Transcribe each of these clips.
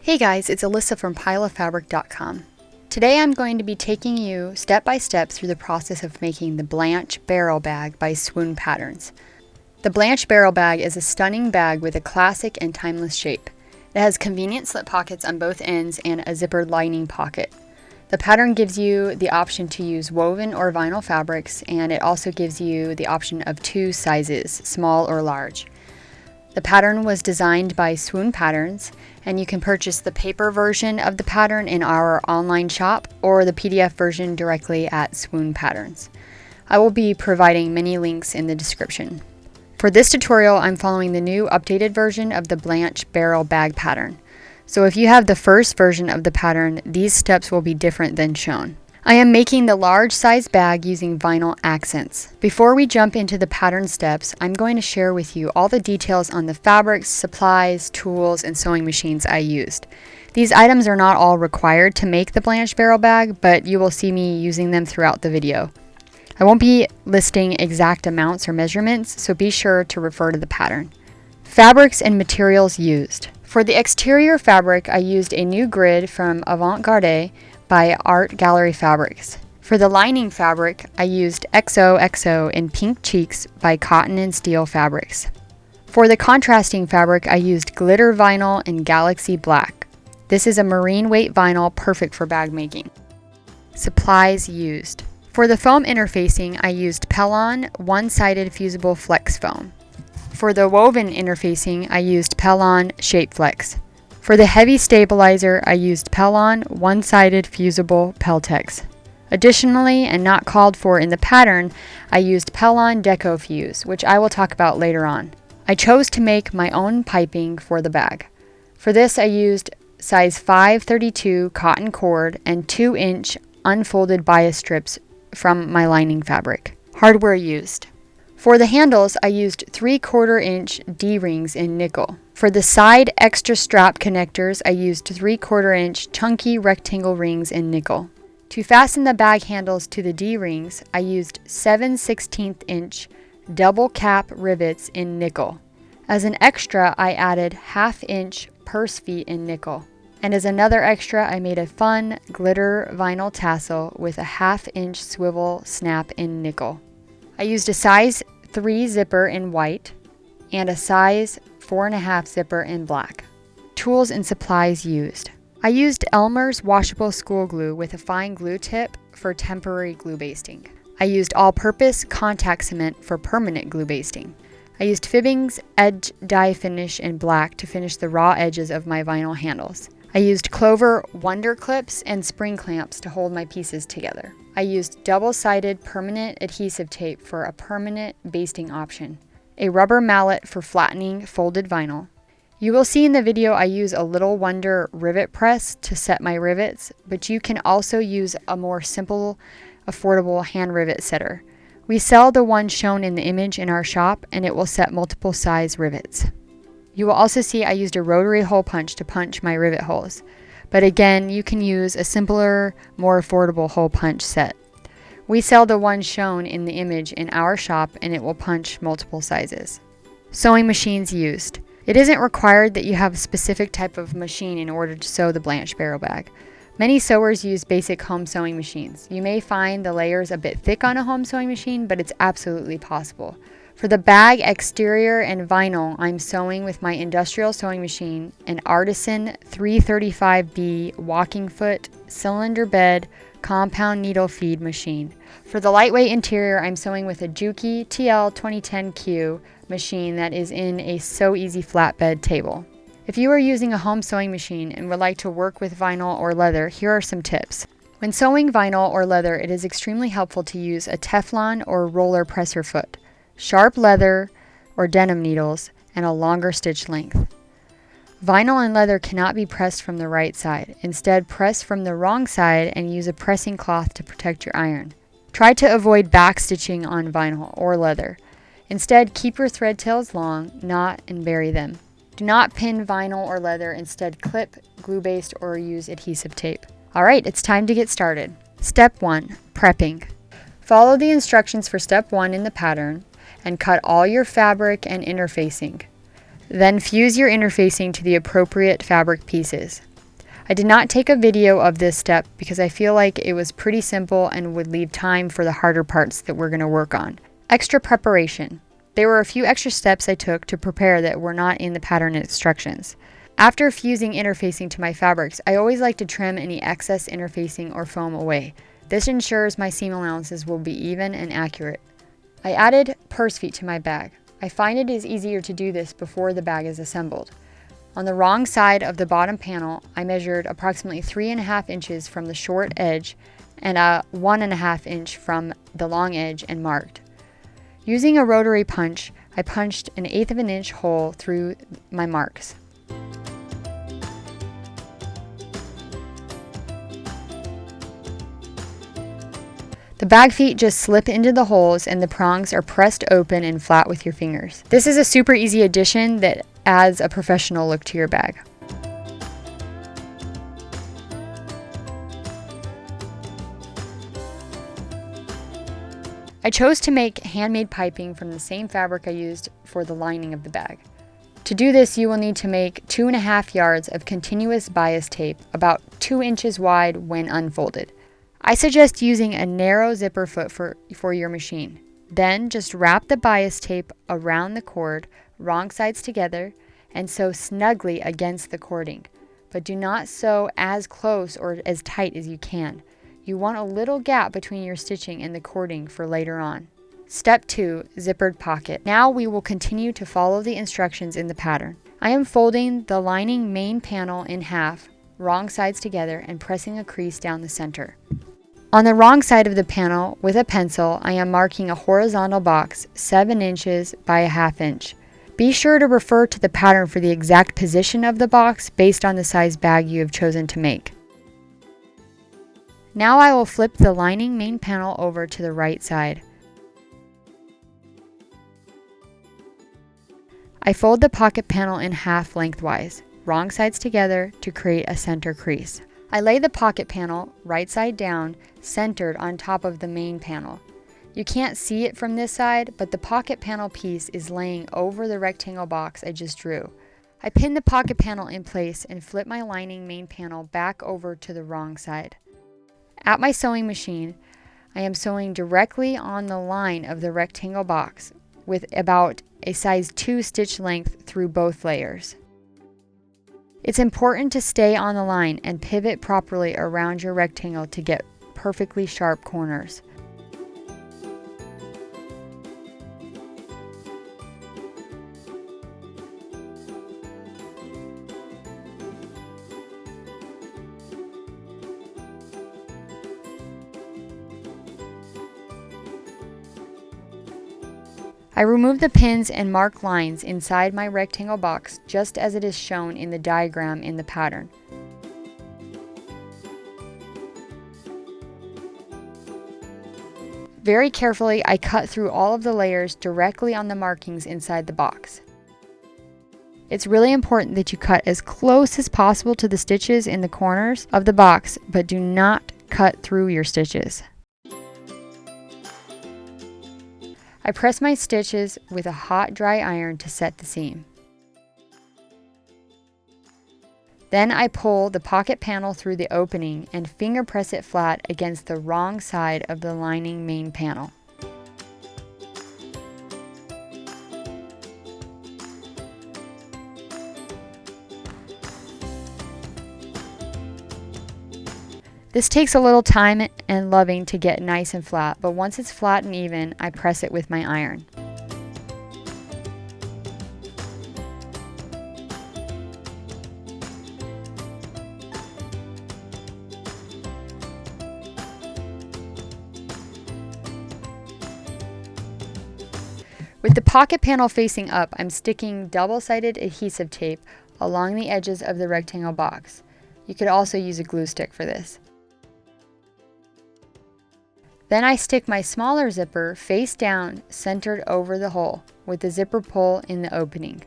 Hey guys, it's Alyssa from pileoffabric.com. Today I'm going to be taking you step by step through the process of making the Blanche barrel bag by Swoon Patterns. The Blanche barrel bag is a stunning bag with a classic and timeless shape. It has convenient slip pockets on both ends and a zippered lining pocket. The pattern gives you the option to use woven or vinyl fabrics, and it also gives you the option of two sizes, small or large. The pattern was designed by Swoon Patterns, and you can purchase the paper version of the pattern in our online shop or the PDF version directly at Swoon Patterns. I will be providing many links in the description. For this tutorial, I'm following the new updated version of the Blanche barrel bag pattern. So if you have the first version of the pattern, these steps will be different than shown. I am making the large size bag using vinyl accents. Before we jump into the pattern steps, I'm going to share with you all the details on the fabrics, supplies, tools, and sewing machines I used. These items are not all required to make the Blanche barrel bag, but you will see me using them throughout the video. I won't be listing exact amounts or measurements, so be sure to refer to the pattern. Fabrics and materials used. For the exterior fabric, I used a new grid from Avant Garde by Art Gallery Fabrics. For the lining fabric, I used XOXO in Pink Cheeks by Cotton and Steel Fabrics. For the contrasting fabric, I used glitter vinyl in Galaxy Black. This is a marine weight vinyl perfect for bag making. Supplies used. For the foam interfacing, I used Pellon one-sided fusible flex foam. For the woven interfacing, I used Pellon Shape Flex. For the heavy stabilizer, I used Pellon one-sided fusible Peltex. Additionally, and not called for in the pattern, I used Pellon Deco Fuse, which I will talk about later on. I chose to make my own piping for the bag. For this, I used size 532 cotton cord and 2-inch unfolded bias strips from my lining fabric. Hardware used. For the handles, I used 3/4 inch D-rings in nickel. For the side extra strap connectors, I used 3/4 inch chunky rectangle rings in nickel. To fasten the bag handles to the D-rings, I used 7/16 inch double cap rivets in nickel. As an extra, I added 1/2 inch purse feet in nickel. And as another extra, I made a fun glitter vinyl tassel with a 1/2 inch swivel snap in nickel. I used a size 3 zipper in white and a size 4.5 zipper in black. Tools and supplies used. I used Elmer's washable school glue with a fine glue tip for temporary glue basting. I used all-purpose contact cement for permanent glue basting. I used Fibbing's edge dye finish in black to finish the raw edges of my vinyl handles. I used Clover Wonder Clips and spring clamps to hold my pieces together. I used double-sided permanent adhesive tape for a permanent basting option. A rubber mallet for flattening folded vinyl. You will see in the video I use a Little Wonder rivet press to set my rivets, but you can also use a more simple, affordable hand rivet setter. We sell the one shown in the image in our shop, and it will set multiple size rivets. You will also see I used a rotary hole punch to punch my rivet holes. But again, you can use a simpler, more affordable hole punch set. We sell the one shown in the image in our shop, and it will punch multiple sizes. Sewing machines used. It isn't required that you have a specific type of machine in order to sew the Blanche barrel bag. Many sewers use basic home sewing machines. You may find the layers a bit thick on a home sewing machine, but it's absolutely possible. For the bag exterior and vinyl, I'm sewing with my industrial sewing machine, an Artisan 335B walking foot cylinder bed compound needle feed machine. For the lightweight interior, I'm sewing with a Juki TL 2010Q machine that is in a So Easy flatbed table. If you are using a home sewing machine and would like to work with vinyl or leather, here are some tips. When sewing vinyl or leather, it is extremely helpful to use a Teflon or roller presser foot, sharp leather or denim needles, and a longer stitch length. Vinyl and leather cannot be pressed from the right side. Instead, press from the wrong side and use a pressing cloth to protect your iron. Try to avoid back stitching on vinyl or leather. Instead, keep your thread tails long, knot, and bury them. Do not pin vinyl or leather. Instead, clip, glue baste, or use adhesive tape. Alright, it's time to get started. Step 1. Prepping. Follow the instructions for step 1 in the pattern and cut all your fabric and interfacing. Then fuse your interfacing to the appropriate fabric pieces. I did not take a video of this step because I feel like it was pretty simple and would leave time for the harder parts that we're going to work on. Extra preparation. There were a few extra steps I took to prepare that were not in the pattern instructions. After fusing interfacing to my fabrics, I always like to trim any excess interfacing or foam away. This ensures my seam allowances will be even and accurate. I added purse feet to my bag. I find it is easier to do this before the bag is assembled. On the wrong side of the bottom panel, I measured approximately 3.5 inches from the short edge and a 1.5 inch from the long edge and marked. Using a rotary punch, I punched an 1/8 of an inch hole through my marks. The bag feet just slip into the holes and the prongs are pressed open and flat with your fingers. This is a super easy addition that adds a professional look to your bag. I chose to make handmade piping from the same fabric I used for the lining of the bag. To do this, you will need to make 2.5 yards of continuous bias tape, about 2 inches wide when unfolded. I suggest using a narrow zipper foot for your machine. Then just wrap the bias tape around the cord, wrong sides together, and sew snugly against the cording. But do not sew as close or as tight as you can. You want a little gap between your stitching and the cording for later on. Step 2, zippered pocket. Now we will continue to follow the instructions in the pattern. I am folding the lining main panel in half, wrong sides together, and pressing a crease down the center. On the wrong side of the panel, with a pencil, I am marking a horizontal box 7 inches by 1/2 inch. Be sure to refer to the pattern for the exact position of the box based on the size bag you have chosen to make. Now I will flip the lining main panel over to the right side. I fold the pocket panel in half lengthwise, wrong sides together to create a center crease. I lay the pocket panel, right side down, centered on top of the main panel. You can't see it from this side, but the pocket panel piece is laying over the rectangle box I just drew. I pin the pocket panel in place and flip my lining main panel back over to the wrong side. At my sewing machine, I am sewing directly on the line of the rectangle box with about a size 2 stitch length through both layers. It's important to stay on the line and pivot properly around your rectangle to get perfectly sharp corners. I remove the pins and mark lines inside my rectangle box just as it is shown in the diagram in the pattern. Very carefully, I cut through all of the layers directly on the markings inside the box. It's really important that you cut as close as possible to the stitches in the corners of the box, but do not cut through your stitches. I press my stitches with a hot dry iron to set the seam. Then I pull the pocket panel through the opening and finger press it flat against the wrong side of the lining main panel. This takes a little time and loving to get nice and flat, but once it's flat and even, I press it with my iron. With the pocket panel facing up, I'm sticking double-sided adhesive tape along the edges of the rectangle box. You could also use a glue stick for this. Then I stick my smaller zipper face down, centered over the hole, with the zipper pull in the opening.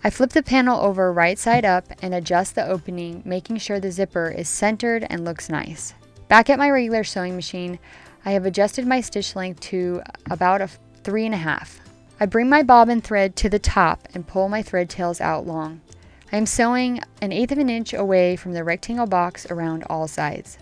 I flip the panel over right side up and adjust the opening, making sure the zipper is centered and looks nice. Back at my regular sewing machine, I have adjusted my stitch length to about 3.5. I bring my bobbin thread to the top and pull my thread tails out long. I am sewing 1/8 of an inch away from the rectangle box around all sides.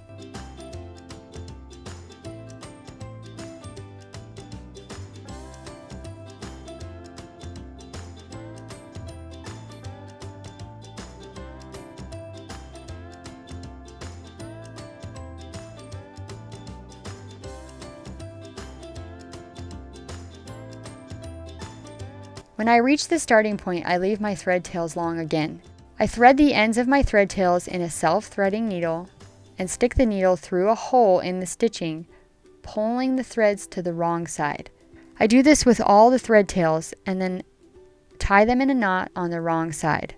When I reach the starting point, I leave my thread tails long again. I thread the ends of my thread tails in a self-threading needle and stick the needle through a hole in the stitching, pulling the threads to the wrong side. I do this with all the thread tails and then tie them in a knot on the wrong side.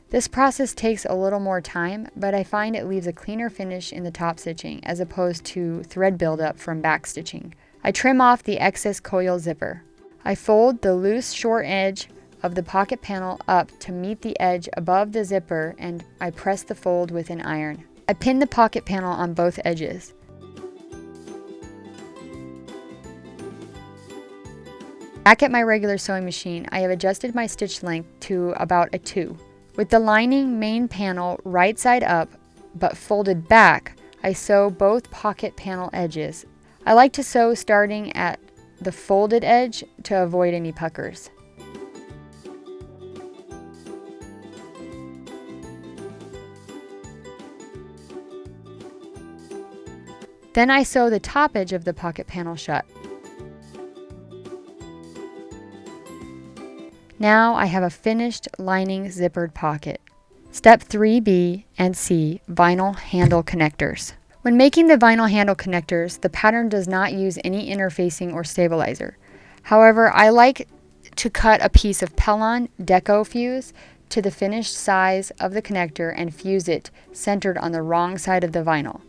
This process takes a little more time, but I find it leaves a cleaner finish in the top stitching as opposed to thread buildup from back stitching. I trim off the excess coil zipper. I fold the loose short edge of the pocket panel up to meet the edge above the zipper, and I press the fold with an iron. I pin the pocket panel on both edges. Back at my regular sewing machine, I have adjusted my stitch length to about a 2. With the lining main panel right side up but folded back, I sew both pocket panel edges. I like to sew starting at the folded edge to avoid any puckers. Then I sew the top edge of the pocket panel shut. Now I have a finished lining zippered pocket. Step 3B and C, vinyl handle connectors. When making the vinyl handle connectors, the pattern does not use any interfacing or stabilizer. However, I like to cut a piece of Pellon deco fuse to the finished size of the connector and fuse it centered on the wrong side of the vinyl.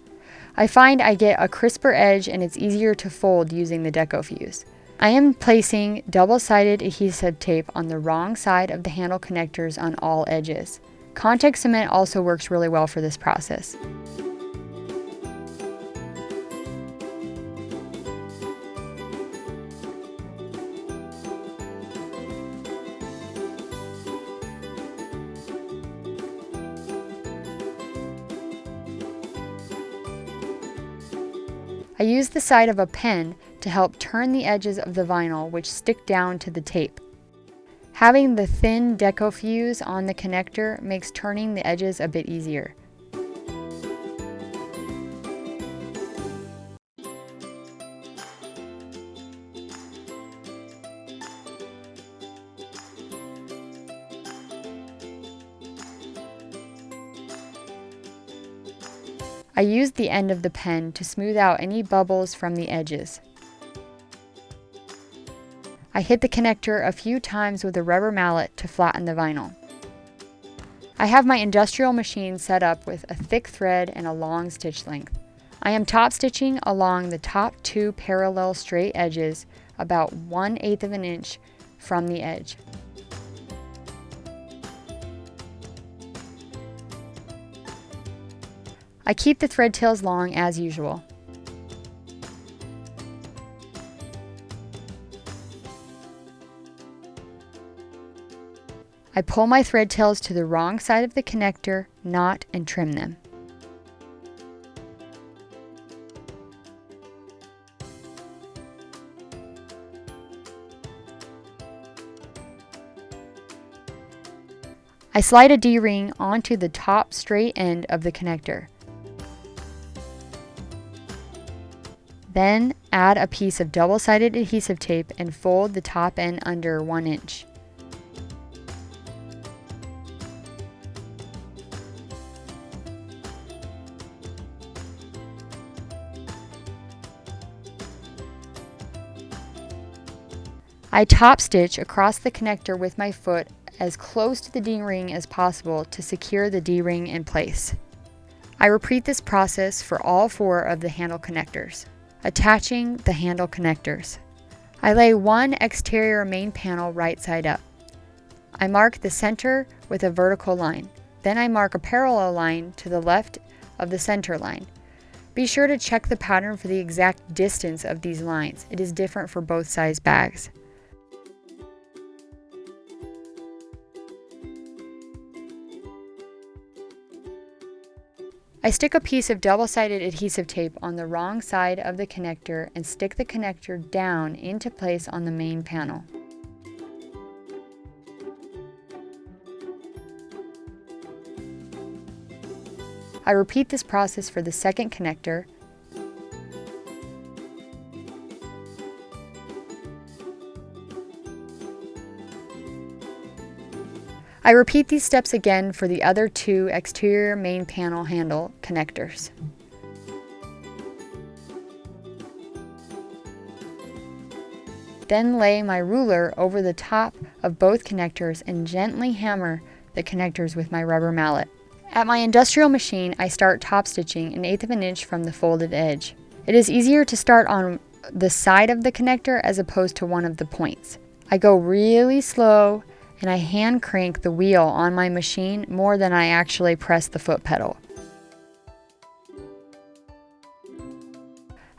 I find I get a crisper edge and it's easier to fold using the deco fuse. I am placing double-sided adhesive tape on the wrong side of the handle connectors on all edges. Contact cement also works really well for this process. I use the side of a pen to help turn the edges of the vinyl which stick down to the tape. Having the thin deco fuse on the connector makes turning the edges a bit easier. I used the end of the pen to smooth out any bubbles from the edges. I hit the connector a few times with a rubber mallet to flatten the vinyl. I have my industrial machine set up with a thick thread and a long stitch length. I am top stitching along the top 2 parallel straight edges about 1/8 of an inch from the edge. I keep the thread tails long as usual. I pull my thread tails to the wrong side of the connector, knot, and trim them. I slide a D-ring onto the top straight end of the connector. Then add a piece of double-sided adhesive tape and fold the top end under 1 inch. I top stitch across the connector with my foot as close to the D-ring as possible to secure the D-ring in place. I repeat this process for all 4 of the handle connectors. Attaching the handle connectors. I lay one exterior main panel right side up. I mark the center with a vertical line. Then I mark a parallel line to the left of the center line. Be sure to check the pattern for the exact distance of these lines. It is different for both size bags. I stick a piece of double-sided adhesive tape on the wrong side of the connector and stick the connector down into place on the main panel. I repeat this process for the second connector. I repeat these steps again for the other two exterior main panel handle connectors. Then lay my ruler over the top of both connectors and gently hammer the connectors with my rubber mallet. At my industrial machine, I start top stitching 1/8 of an inch from the folded edge. It is easier to start on the side of the connector as opposed to one of the points. I go really slow and I hand crank the wheel on my machine more than I actually press the foot pedal.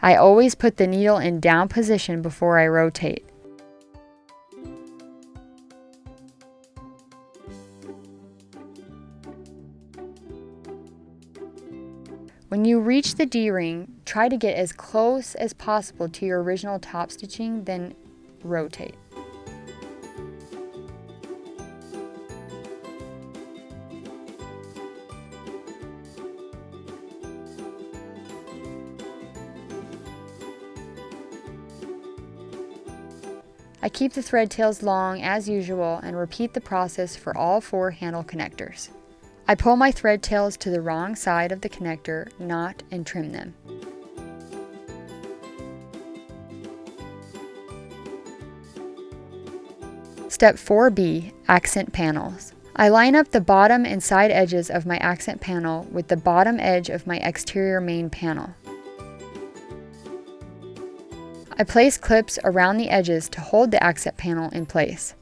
I always put the needle in down position before I rotate. When you reach the D-ring, try to get as close as possible to your original top stitching, then rotate. I keep the thread tails long as usual and repeat the process for all 4 handle connectors. I pull my thread tails to the wrong side of the connector, knot and trim them. Step 4B, accent panels. I line up the bottom and side edges of my accent panel with the bottom edge of my exterior main panel. I place clips around the edges to hold the accent panel in place.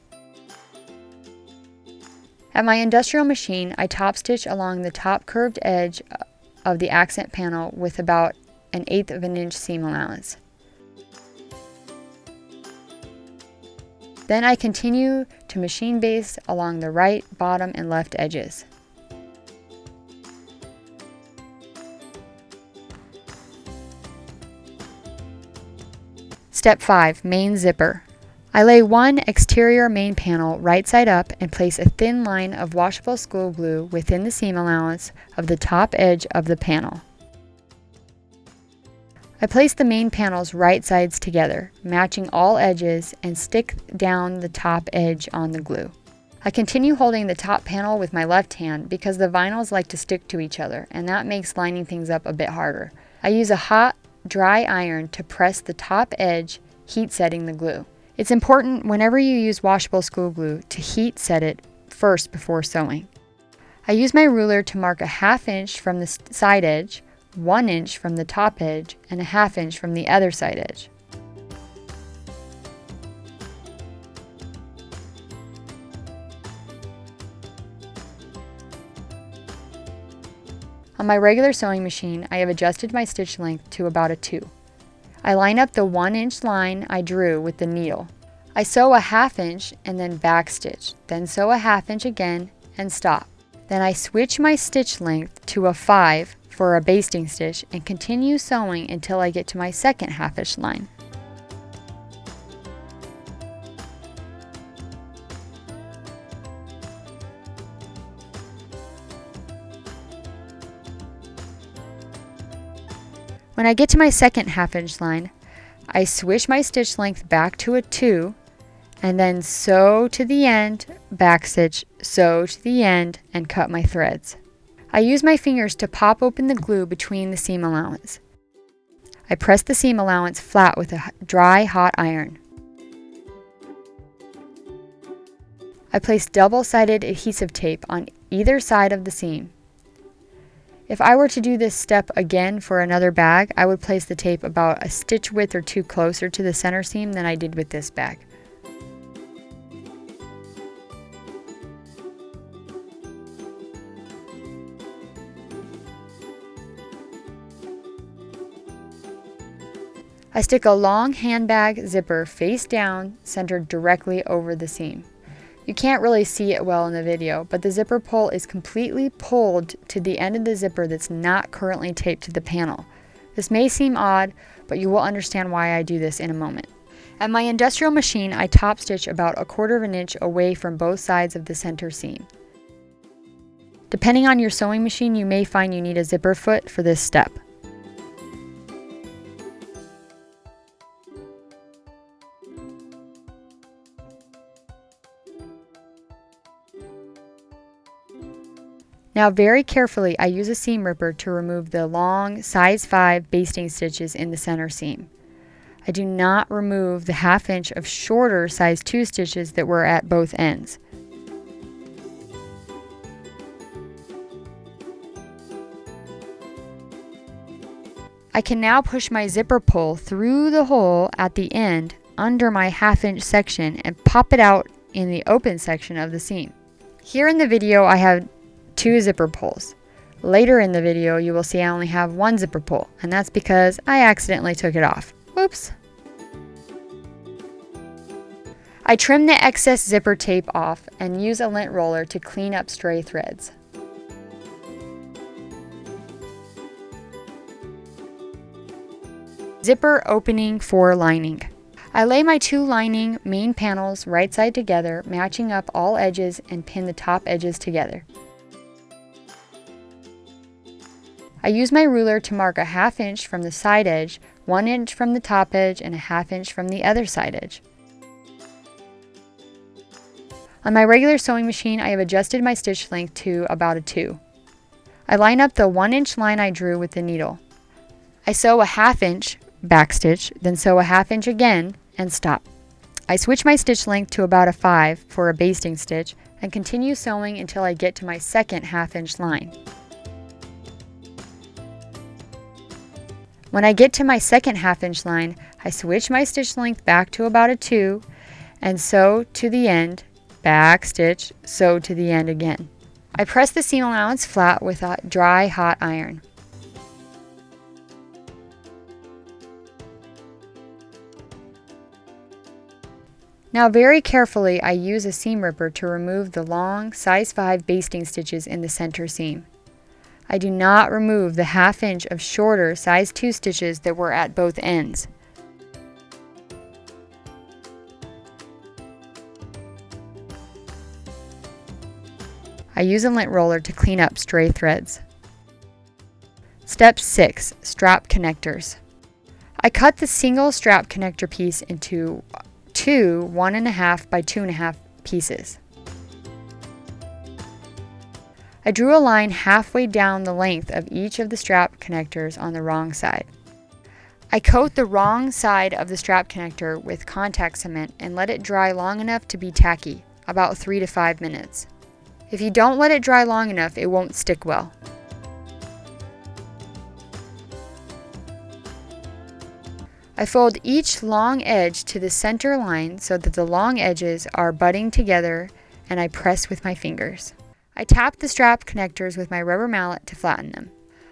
At my industrial machine, I top stitch along the top curved edge of the accent panel with about 1/8 of an inch seam allowance. Then I continue to machine baste along the right, bottom, and left edges. Step 5, main zipper. I lay one exterior main panel right side up and place a thin line of washable school glue within the seam allowance of the top edge of the panel. I place the main panels right sides together, matching all edges, and stick down the top edge on the glue. I continue holding the top panel with my left hand because the vinyls like to stick to each other, and that makes lining things up a bit harder. I use a hot, dry iron to press the top edge, heat setting the glue. It's important whenever you use washable school glue to heat set it first before sewing. I use my ruler to mark a 1/2 inch from the side edge, 1 inch from the top edge, and a 1/2 inch from the other side edge. On my regular sewing machine, I have adjusted my stitch length to about a 2. I line up the 1 inch line I drew with the needle. I sew a 1/2 inch and then backstitch, then sew a 1/2 inch again and stop. Then I switch my stitch length to a 5 for a basting stitch and continue sewing until I get to my second 1/2 inch line. When I get to my second 1/2 inch line, I switch my stitch length back to a 2 and then sew to the end, backstitch, sew to the end, and cut my threads. I use my fingers to pop open the glue between the seam allowance. I press the seam allowance flat with a dry hot iron. I place double-sided adhesive tape on either side of the seam. If I were to do this step again for another bag, I would place the tape about a stitch width or 2 closer to the center seam than I did with this bag. I stick a long handbag zipper face down, centered directly over the seam. You can't really see it well in the video, but the zipper pull is completely pulled to the end of the zipper that's not currently taped to the panel. This may seem odd, but you will understand why I do this in a moment. At my industrial machine, I top stitch about 1/4 of an inch away from both sides of the center seam. Depending on your sewing machine, you may find you need a zipper foot for this step. Now very carefully, I use a seam ripper to remove the long size 5 basting stitches in the center seam. I do not remove the 1/2 inch of shorter size 2 stitches that were at both ends. I can now push my zipper pull through the hole at the end under my 1/2 inch section and pop it out in the open section of the seam. Here in the video I have 2 zipper pulls. Later in the video you will see I only have 1 zipper pull, and that's because I accidentally took it off. Whoops! I trim the excess zipper tape off and use a lint roller to clean up stray threads. Zipper opening for lining. I lay my 2 lining main panels right side together, matching up all edges, and pin the top edges together. I use my ruler to mark a 1/2 inch from the side edge, 1 inch from the top edge, and a 1/2 inch from the other side edge. On my regular sewing machine, I have adjusted my stitch length to about a 2. I line up the 1 inch line I drew with the needle. I sew a 1/2 inch back stitch, then sew a 1/2 inch again, and stop. I switch my stitch length to about a 5 for a basting stitch, and continue sewing until I get to my second 1/2 inch line. When I get to my second 1/2 inch line, I switch my stitch length back to about a 2, and sew to the end, back stitch, sew to the end again. I press the seam allowance flat with a dry hot iron. Now very carefully I use a seam ripper to remove the long size 5 basting stitches in the center seam. I do not remove the 1/2 inch of shorter size 2 stitches that were at both ends. I use a lint roller to clean up stray threads. Step 6. Strap connectors. I cut the single strap connector piece into 2 1.5 by 2.5 pieces. I drew a line halfway down the length of each of the strap connectors on the wrong side. I coat the wrong side of the strap connector with contact cement and let it dry long enough to be tacky, about 3 to 5 minutes. If you don't let it dry long enough, it won't stick well. I fold each long edge to the center line so that the long edges are butting together, and I press with my fingers. I tap the strap connectors with my rubber mallet to flatten them.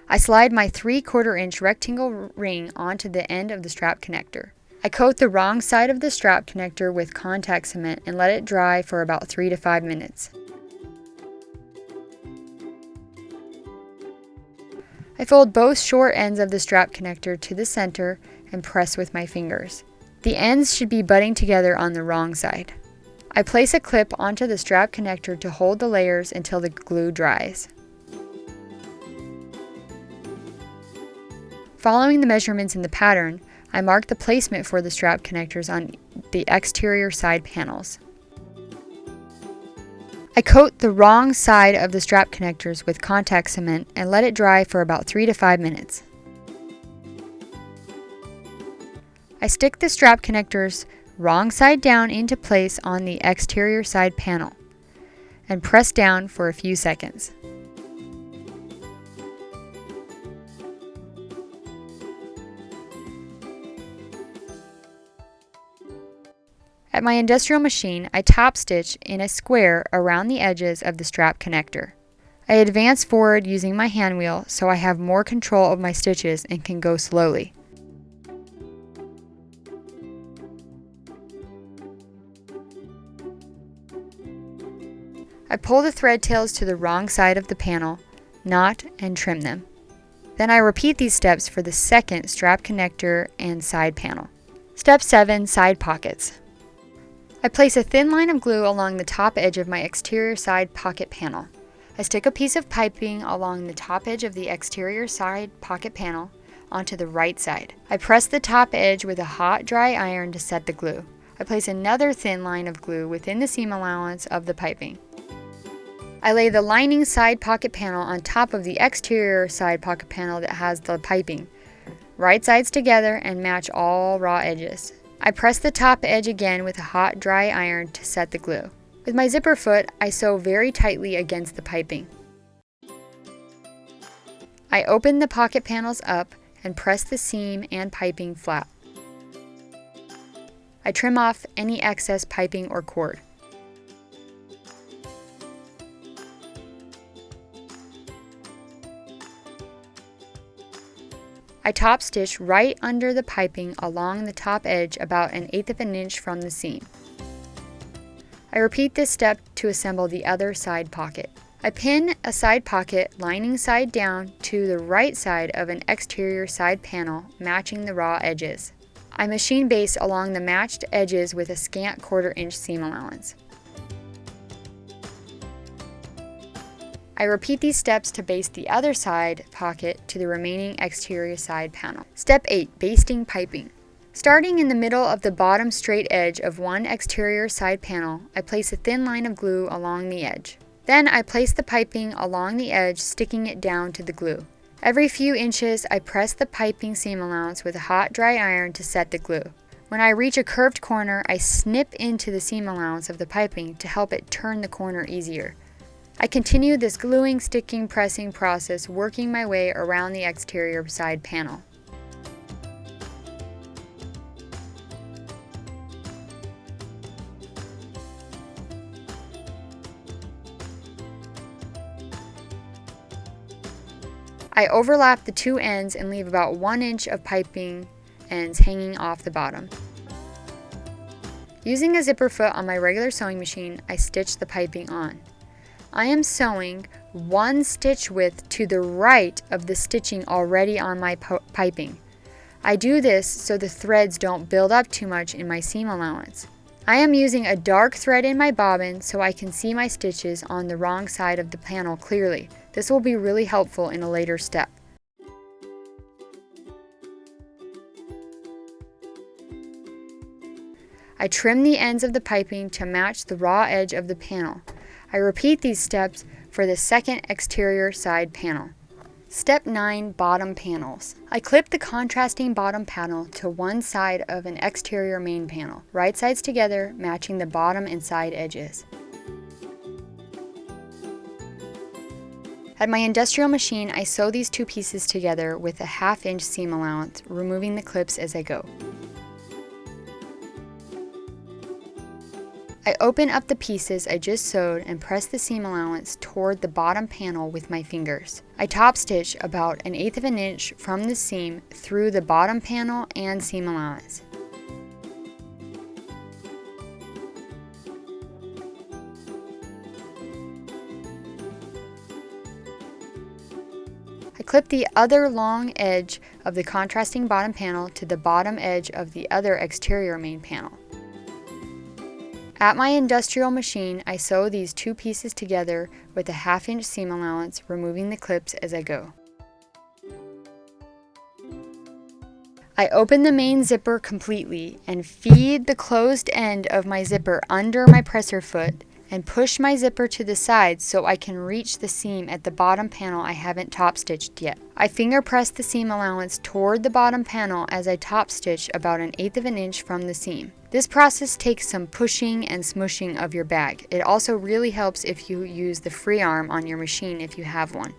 I slide my 3/4 inch rectangle ring onto the end of the strap connector. I coat the wrong side of the strap connector with contact cement and let it dry for about 3 to 5 minutes. I fold both short ends of the strap connector to the center and press with my fingers. The ends should be butting together on the wrong side. I place a clip onto the strap connector to hold the layers until the glue dries. Following the measurements in the pattern, I mark the placement for the strap connectors on the exterior side panels. I coat the wrong side of the strap connectors with contact cement and let it dry for about 3 to 5 minutes. I stick the strap connectors wrong side down into place on the exterior side panel and press down for a few seconds. At my industrial machine, I top stitch in a square around the edges of the strap connector. I advance forward using my hand wheel so I have more control of my stitches and can go slowly. I pull the thread tails to the wrong side of the panel, knot and trim them. Then I repeat these steps for the second strap connector and side panel. Step 7. Side pockets. I place a thin line of glue along the top edge of my exterior side pocket panel. I stick a piece of piping along the top edge of the exterior side pocket panel onto the right side. I press the top edge with a hot, dry iron to set the glue. I place another thin line of glue within the seam allowance of the piping. I lay the lining side pocket panel on top of the exterior side pocket panel that has the piping. Right sides together and match all raw edges. I press the top edge again with a hot, dry iron to set the glue. With my zipper foot, I sew very tightly against the piping. I open the pocket panels up and press the seam and piping flat. I trim off any excess piping or cord. I top stitch right under the piping along the top edge about 1/8 of an inch from the seam. I repeat this step to assemble the other side pocket. I pin a side pocket lining side down to the right side of an exterior side panel matching the raw edges. I machine baste along the matched edges with a scant 1/4 inch seam allowance. I repeat these steps to baste the other side pocket to the remaining exterior side panel. Step 8. Basting piping. Starting in the middle of the bottom straight edge of one exterior side panel, I place a thin line of glue along the edge. Then I place the piping along the edge, sticking it down to the glue. Every few inches, I press the piping seam allowance with a hot, dry iron to set the glue. When I reach a curved corner, I snip into the seam allowance of the piping to help it turn the corner easier. I continue this gluing, sticking, pressing process, working my way around the exterior side panel. I overlap the two ends and leave about 1 inch of piping ends hanging off the bottom. Using a zipper foot on my regular sewing machine, I stitch the piping on. I am sewing 1 stitch width to the right of the stitching already on my piping. I do this so the threads don't build up too much in my seam allowance. I am using a dark thread in my bobbin so I can see my stitches on the wrong side of the panel clearly. This will be really helpful in a later step. I trim the ends of the piping to match the raw edge of the panel. I repeat these steps for the second exterior side panel. Step 9. Bottom panels. I clip the contrasting bottom panel to one side of an exterior main panel, right sides together, matching the bottom and side edges. At my industrial machine, I sew these two pieces together with a 1/2 inch seam allowance, removing the clips as I go. I open up the pieces I just sewed and press the seam allowance toward the bottom panel with my fingers. I top stitch about 1/8 of an inch from the seam through the bottom panel and seam allowance. I clip the other long edge of the contrasting bottom panel to the bottom edge of the other exterior main panel. At my industrial machine, I sew these two pieces together with a 1/2 inch seam allowance, removing the clips as I go. I open the main zipper completely and feed the closed end of my zipper under my presser foot and push my zipper to the side so I can reach the seam at the bottom panel I haven't top stitched yet. I finger press the seam allowance toward the bottom panel as I top stitch about 1/8 of an inch from the seam. This process takes some pushing and smushing of your bag. It also really helps if you use the free arm on your machine if you have one.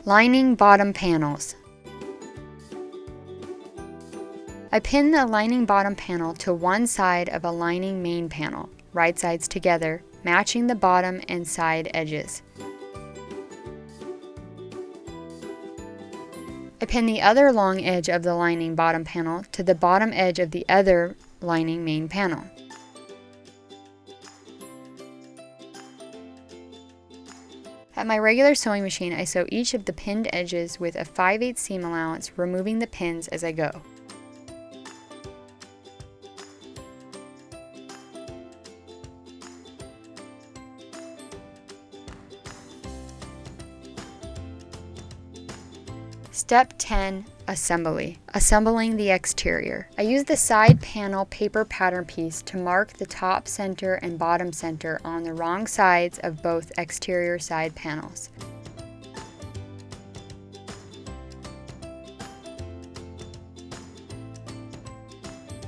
Lining bottom panels. I pin the lining bottom panel to one side of a lining main panel, right sides together, matching the bottom and side edges. I pin the other long edge of the lining bottom panel to the bottom edge of the other lining main panel. At my regular sewing machine, I sew each of the pinned edges with a 5/8 seam allowance, removing the pins as I go. Step 10. Assembly. Assembling the exterior. I use the side panel paper pattern piece to mark the top center and bottom center on the wrong sides of both exterior side panels.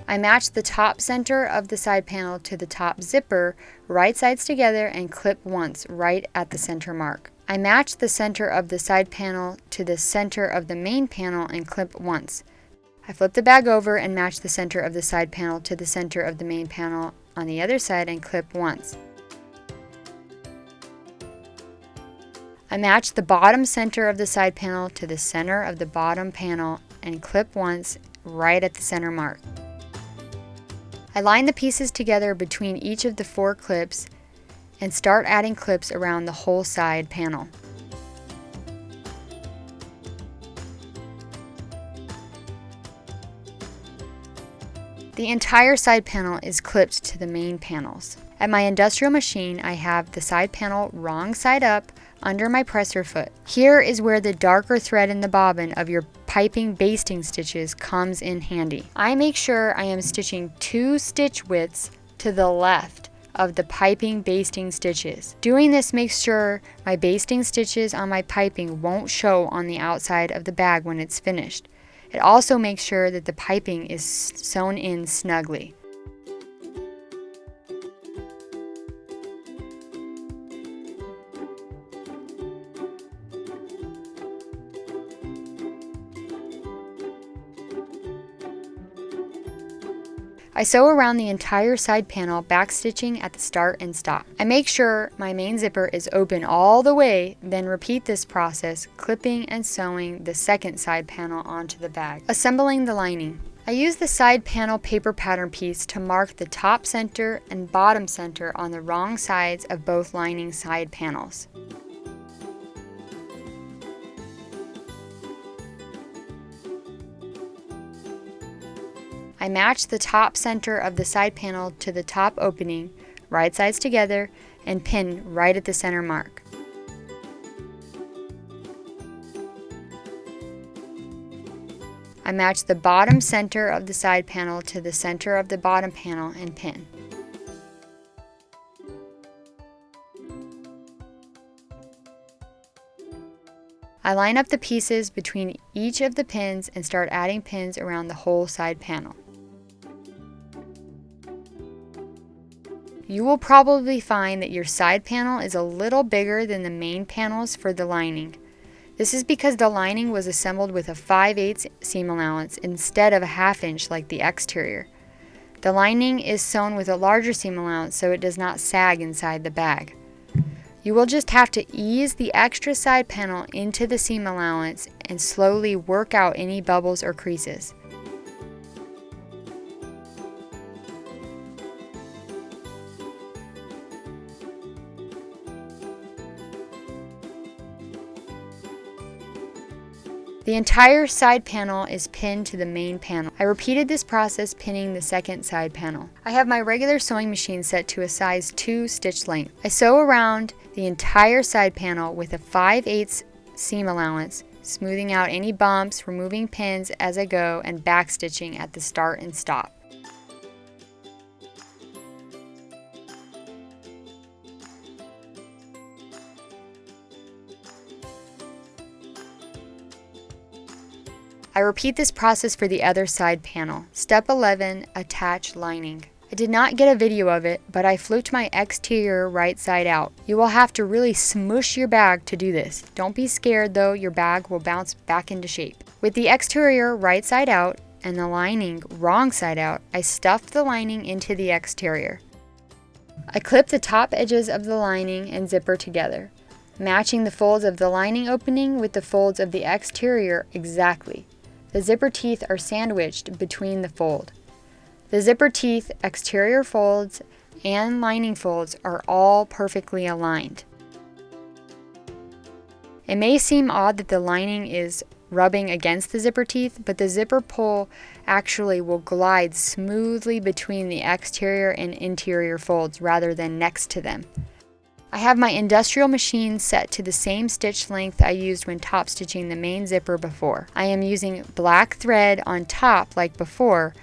I match the top center of the side panel to the top zipper, right sides together, and clip once right at the center mark. I match the center of the side panel to the center of the main panel and clip once. I flip the bag over and match the center of the side panel to the center of the main panel on the other side and clip once. I match the bottom center of the side panel to the center of the bottom panel and clip once right at the center mark. I line the pieces together between each of the 4 clips and start adding clips around the whole side panel. The entire side panel is clipped to the main panels. At my industrial machine, I have the side panel wrong side up under my presser foot. Here is where the darker thread in the bobbin of your piping basting stitches comes in handy. I make sure I am stitching 2 stitch widths to the left of the piping basting stitches. Doing this makes sure my basting stitches on my piping won't show on the outside of the bag when it's finished. It also makes sure that the piping is sewn in snugly. I sew around the entire side panel, backstitching at the start and stop. I make sure my main zipper is open all the way, then repeat this process, clipping and sewing the second side panel onto the bag. Assembling the lining. I use the side panel paper pattern piece to mark the top center and bottom center on the wrong sides of both lining side panels. I match the top center of the side panel to the top opening, right sides together, and pin right at the center mark. I match the bottom center of the side panel to the center of the bottom panel and pin. I line up the pieces between each of the pins and start adding pins around the whole side panel. You will probably find that your side panel is a little bigger than the main panels for the lining. This is because the lining was assembled with a 5/8 seam allowance instead of a 1/2 inch like the exterior. The lining is sewn with a larger seam allowance so it does not sag inside the bag. You will just have to ease the extra side panel into the seam allowance and slowly work out any bubbles or creases. The entire side panel is pinned to the main panel. I repeated this process pinning the second side panel. I have my regular sewing machine set to a size 2 stitch length. I sew around the entire side panel with a 5/8 seam allowance, smoothing out any bumps, removing pins as I go, and backstitching at the start and stop. I repeat this process for the other side panel. Step 11, attach lining. I did not get a video of it, but I flipped my exterior right side out. You will have to really smush your bag to do this. Don't be scared though, your bag will bounce back into shape. With the exterior right side out and the lining wrong side out, I stuffed the lining into the exterior. I clip the top edges of the lining and zipper together, matching the folds of the lining opening with the folds of the exterior exactly. The zipper teeth are sandwiched between the fold. The zipper teeth, exterior folds, and lining folds are all perfectly aligned. It may seem odd that the lining is rubbing against the zipper teeth, but the zipper pull actually will glide smoothly between the exterior and interior folds rather than next to them. I have my industrial machine set to the same stitch length I used when top stitching the main zipper before. I am using black thread on top like before,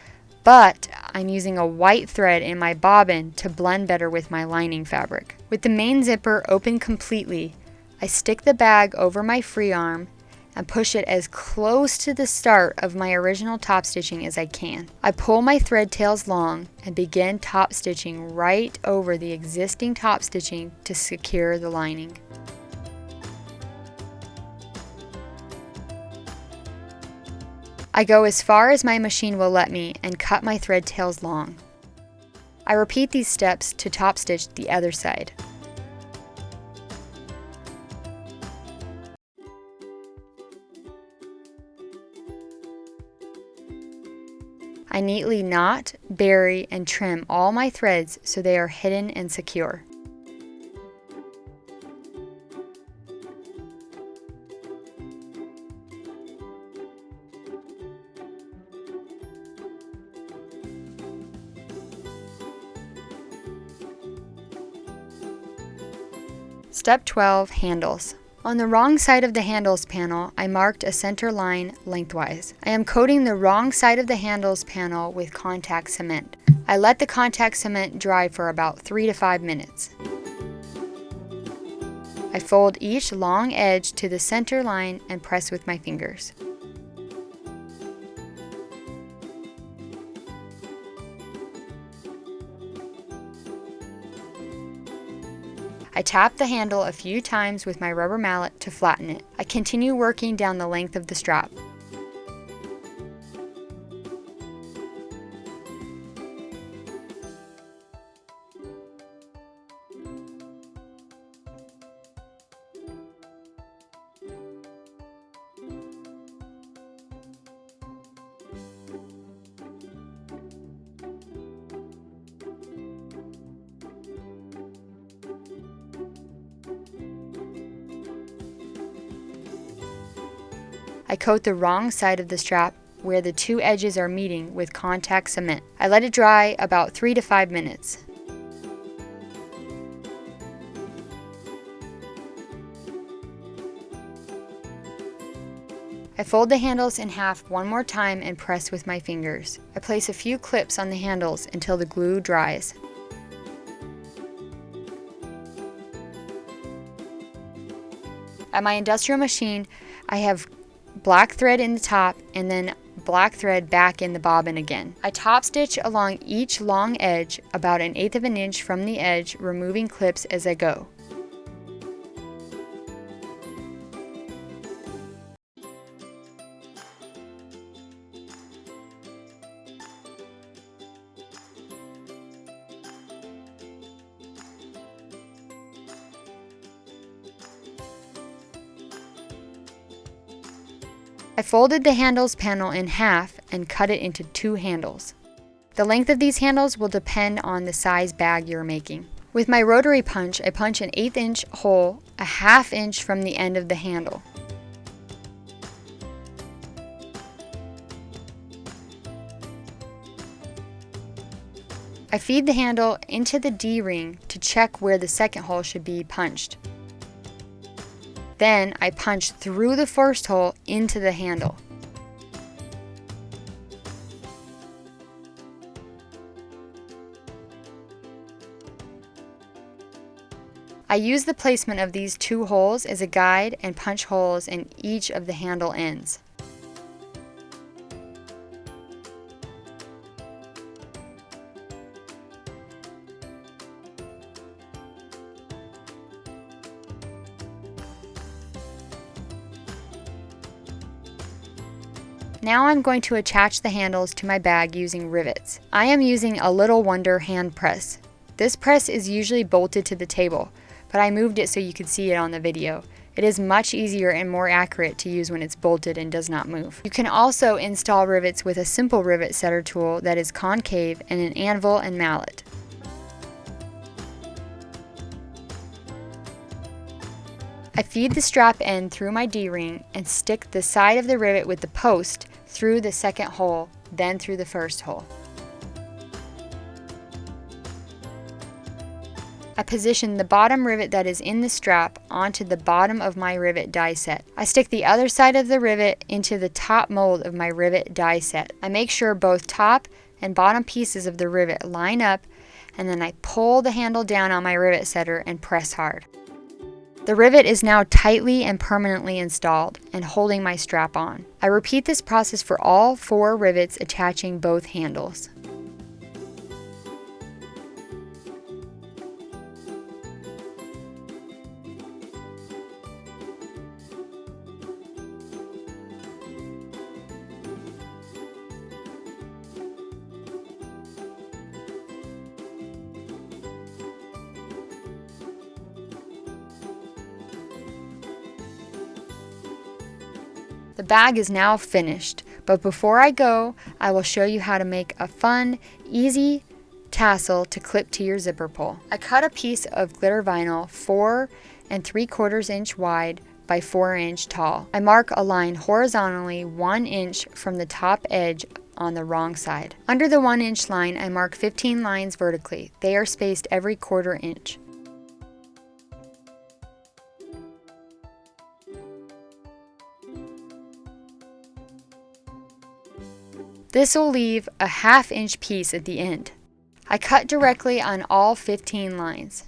but I'm using a white thread in my bobbin to blend better with my lining fabric. With the main zipper open completely, I stick the bag over my free arm and push it as close to the start of my original top stitching as I can. I pull my thread tails long and begin top stitching right over the existing top stitching to secure the lining. I go as far as my machine will let me and cut my thread tails long. I repeat these steps to top stitch the other side. I neatly knot, bury, and trim all my threads so they are hidden and secure. Step 12, handles. On the wrong side of the handles panel, I marked a center line lengthwise. I am coating the wrong side of the handles panel with contact cement. I let the contact cement dry for about 3 to 5 minutes. I fold each long edge to the center line and press with my fingers. I tap the handle a few times with my rubber mallet to flatten it. I continue working down the length of the strap. I coat the wrong side of the strap where the two edges are meeting with contact cement. I let it dry about 3 to 5 minutes. I fold the handles in half one more time and press with my fingers. I place a few clips on the handles until the glue dries. At my industrial machine, I have black thread in the top and then black thread back in the bobbin again. I top stitch along each long edge about 1/8 of an inch from the edge, removing clips as I go. I folded the handles panel in half and cut it into 2 handles. The length of these handles will depend on the size bag you're making. With my rotary punch, I punch an 1/8 inch hole a 1/2 inch from the end of the handle. I feed the handle into the D-ring to check where the second hole should be punched. Then I punch through the first hole into the handle. I use the placement of these 2 holes as a guide and punch holes in each of the handle ends. Now I'm going to attach the handles to my bag using rivets. I am using a Little Wonder hand press. This press is usually bolted to the table, but I moved it so you could see it on the video. It is much easier and more accurate to use when it's bolted and does not move. You can also install rivets with a simple rivet setter tool that is concave and an anvil and mallet. I feed the strap end through my D-ring and stick the side of the rivet with the post through the second hole, then through the first hole. I position the bottom rivet that is in the strap onto the bottom of my rivet die set. I stick the other side of the rivet into the top mold of my rivet die set. I make sure both top and bottom pieces of the rivet line up, and then I pull the handle down on my rivet setter and press hard. The rivet is now tightly and permanently installed and holding my strap on. I repeat this process for all 4 rivets attaching both handles. The bag is now finished, but before I go, I will show you how to make a fun, easy tassel to clip to your zipper pull. I cut a piece of glitter vinyl 4 3/4 inch wide by 4 inch tall. I mark a line horizontally 1 inch from the top edge on the wrong side. Under the 1 inch line, I mark 15 lines vertically. They are spaced every 1/4 inch. This will leave a 1/2 inch piece at the end. I cut directly on all 15 lines.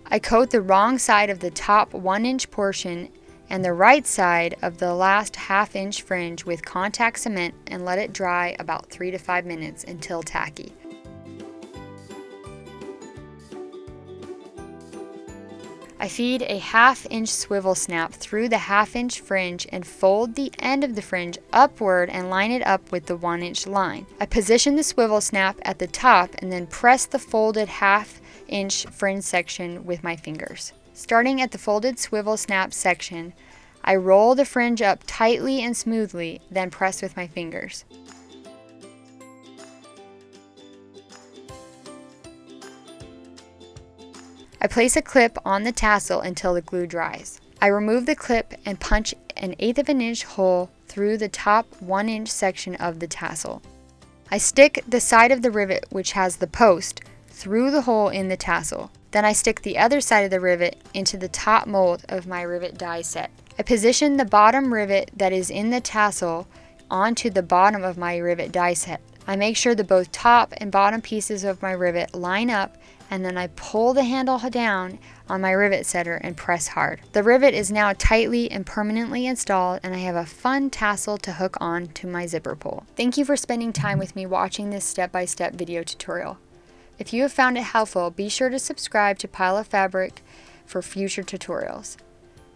I coat the wrong side of the top 1 inch portion and the right side of the last 1/2 inch fringe with contact cement and let it dry about 3 to 5 minutes until tacky. I feed a 1/2 inch swivel snap through the 1/2 inch fringe and fold the end of the fringe upward and line it up with the 1 inch line. I position the swivel snap at the top and then press the folded 1/2 inch fringe section with my fingers. Starting at the folded swivel snap section, I roll the fringe up tightly and smoothly, then press with my fingers. I place a clip on the tassel until the glue dries. I remove the clip and punch an 1/8 inch hole through the top 1 inch section of the tassel. I stick the side of the rivet, which has the post, through the hole in the tassel. Then I stick the other side of the rivet into the top mold of my rivet die set. I position the bottom rivet that is in the tassel onto the bottom of my rivet die set. I make sure that both top and bottom pieces of my rivet line up, and then I pull the handle down on my rivet setter and press hard. The rivet is now tightly and permanently installed, and I have a fun tassel to hook on to my zipper pull. Thank you for spending time with me watching this step-by-step video tutorial. If you have found it helpful, be sure to subscribe to Pile of Fabric for future tutorials.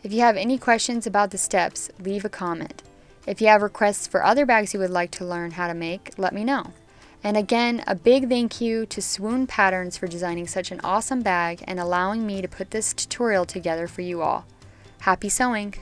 If you have any questions about the steps, leave a comment. If you have requests for other bags you would like to learn how to make, let me know. And again, a big thank you to Swoon Patterns for designing such an awesome bag and allowing me to put this tutorial together for you all. Happy sewing!